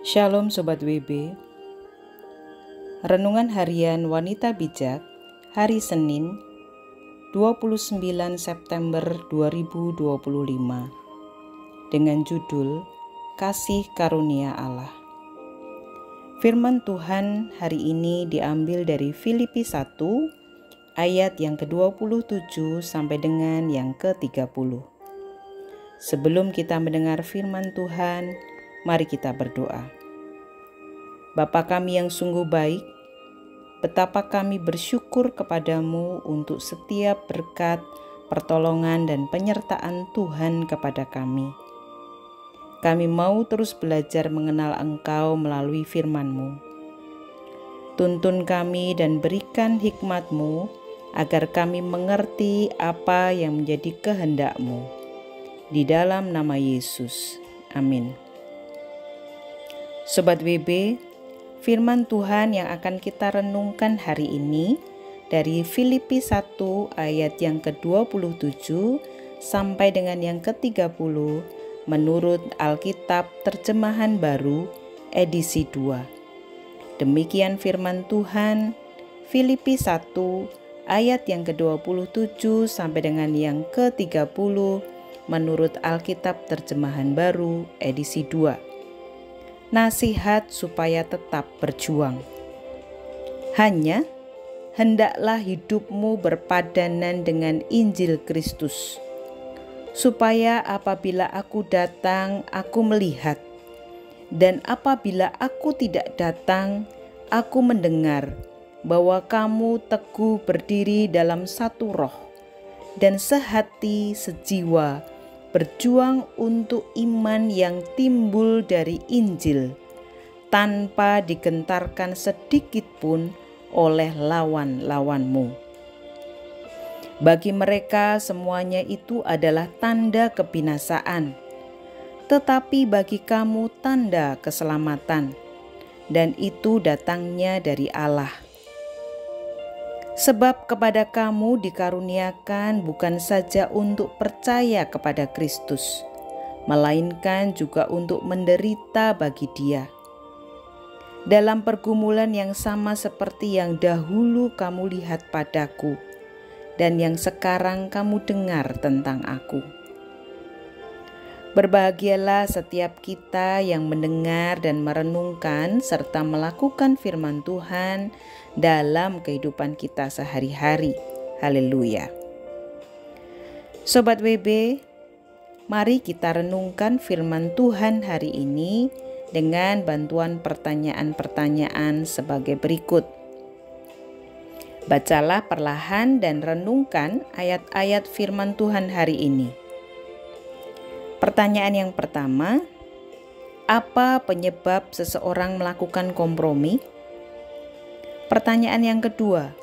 Shalom Sobat WB. Renungan Harian Wanita Bijak hari Senin 29 September 2025 dengan judul Kasih Karunia Allah. Firman Tuhan hari ini diambil dari Filipi 1 ayat yang ke-27 sampai dengan yang ke-30. Sebelum kita mendengar firman Tuhan, mari kita berdoa. Bapa kami yang sungguh baik, betapa kami bersyukur kepadamu untuk setiap berkat, pertolongan, dan penyertaan Tuhan kepada kami. Kami mau terus belajar mengenal Engkau melalui firman-Mu. Tuntun kami dan berikan hikmat-Mu agar kami mengerti apa yang menjadi kehendak-Mu. Di dalam nama Yesus. Amin. Sobat WB, firman Tuhan yang akan kita renungkan hari ini dari Filipi 1 ayat yang ke-27 sampai dengan yang ke-30 menurut Alkitab Terjemahan Baru edisi 2. Demikian firman Tuhan, Filipi 1 ayat yang ke-27 sampai dengan yang ke-30 menurut Alkitab Terjemahan Baru edisi 2. Nasihat supaya tetap berjuang. Hanya hendaklah hidupmu berpadanan dengan Injil Kristus, supaya apabila aku datang, aku melihat, dan apabila aku tidak datang, aku mendengar bahwa kamu teguh berdiri dalam satu roh, dan sehati sejiwa, berjuang untuk iman yang timbul dari Injil, tanpa digentarkan sedikit pun oleh lawan-lawanmu. Bagi mereka semuanya itu adalah tanda kebinasaan, tetapi bagi kamu tanda keselamatan, dan itu datangnya dari Allah. Sebab kepada kamu dikaruniakan bukan saja untuk percaya kepada Kristus, melainkan juga untuk menderita bagi Dia. Dalam pergumulan yang sama seperti yang dahulu kamu lihat padaku, dan yang sekarang kamu dengar tentang aku. Berbahagialah setiap kita yang mendengar dan merenungkan serta melakukan firman Tuhan dalam kehidupan kita sehari-hari. Haleluya. Sobat WB, mari kita renungkan firman Tuhan hari ini dengan bantuan pertanyaan-pertanyaan sebagai berikut. Bacalah perlahan dan renungkan ayat-ayat firman Tuhan hari ini. Pertanyaan yang pertama, apa penyebab seseorang melakukan kompromi? Pertanyaan yang kedua,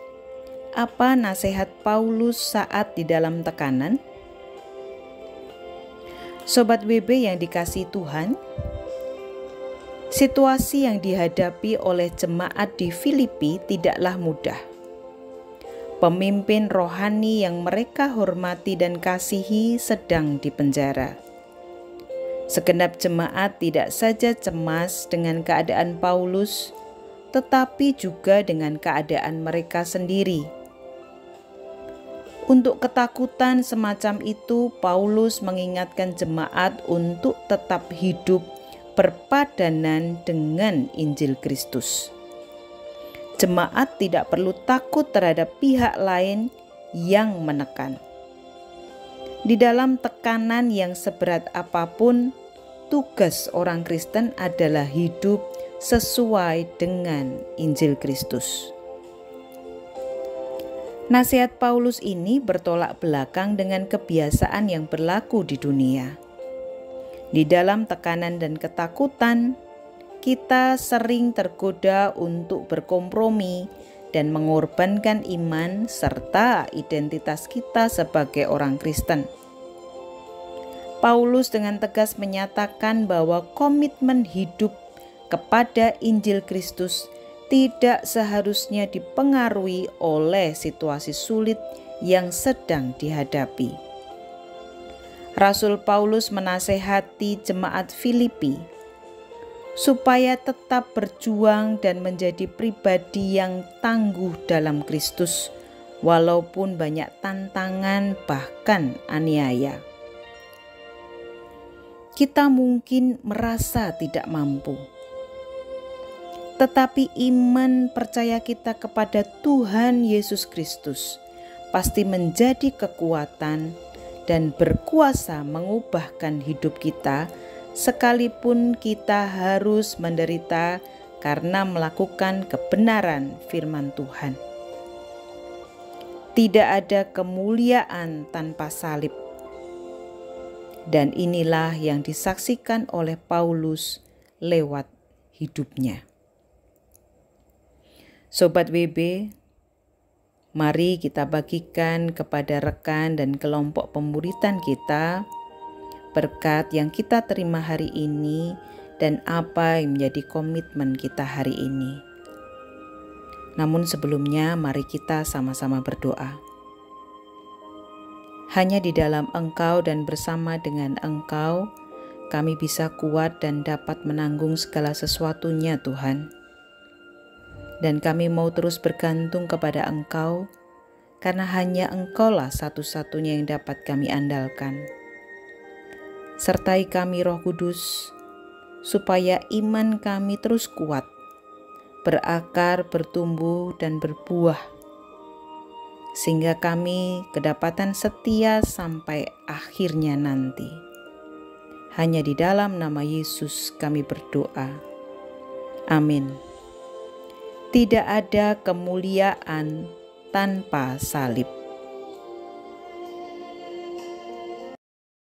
apa nasihat Paulus saat di dalam tekanan? Sobat WB yang dikasihi Tuhan, situasi yang dihadapi oleh jemaat di Filipi tidaklah mudah. Pemimpin rohani yang mereka hormati dan kasihi sedang dipenjara. Segenap jemaat tidak saja cemas dengan keadaan Paulus, tetapi juga dengan keadaan mereka sendiri. Untuk ketakutan semacam itu, Paulus mengingatkan jemaat untuk tetap hidup berpadanan dengan Injil Kristus. Jemaat tidak perlu takut terhadap pihak lain yang menekan. Di dalam tekanan yang seberat apapun, tugas orang Kristen adalah hidup sesuai dengan Injil Kristus. Nasihat Paulus ini bertolak belakang dengan kebiasaan yang berlaku di dunia. Di dalam tekanan dan ketakutan, kita sering tergoda untuk berkompromi dan mengorbankan iman serta identitas kita sebagai orang Kristen. Paulus dengan tegas menyatakan bahwa komitmen hidup kepada Injil Kristus tidak seharusnya dipengaruhi oleh situasi sulit yang sedang dihadapi. Rasul Paulus menasehati jemaat Filipi supaya tetap berjuang dan menjadi pribadi yang tangguh dalam Kristus, walaupun banyak tantangan bahkan aniaya. Kita mungkin merasa tidak mampu, tetapi iman percaya kita kepada Tuhan Yesus Kristus pasti menjadi kekuatan dan berkuasa mengubahkan hidup kita, sekalipun kita harus menderita karena melakukan kebenaran firman Tuhan. Tidak ada kemuliaan tanpa salib. Dan inilah yang disaksikan oleh Paulus lewat hidupnya. Sobat WB, mari kita bagikan kepada rekan dan kelompok pemuritan kita berkat yang kita terima hari ini dan apa yang menjadi komitmen kita hari ini. Namun sebelumnya mari kita sama-sama berdoa. Hanya di dalam Engkau dan bersama dengan Engkau, kami bisa kuat dan dapat menanggung segala sesuatunya Tuhan. Dan kami mau terus bergantung kepada Engkau, karena hanya Engkaulah satu-satunya yang dapat kami andalkan. Sertai kami Roh Kudus, supaya iman kami terus kuat, berakar, bertumbuh, dan berbuah, sehingga kami kedapatan setia sampai akhirnya nanti. Hanya di dalam nama Yesus kami berdoa. Amin. Tidak ada kemuliaan tanpa salib.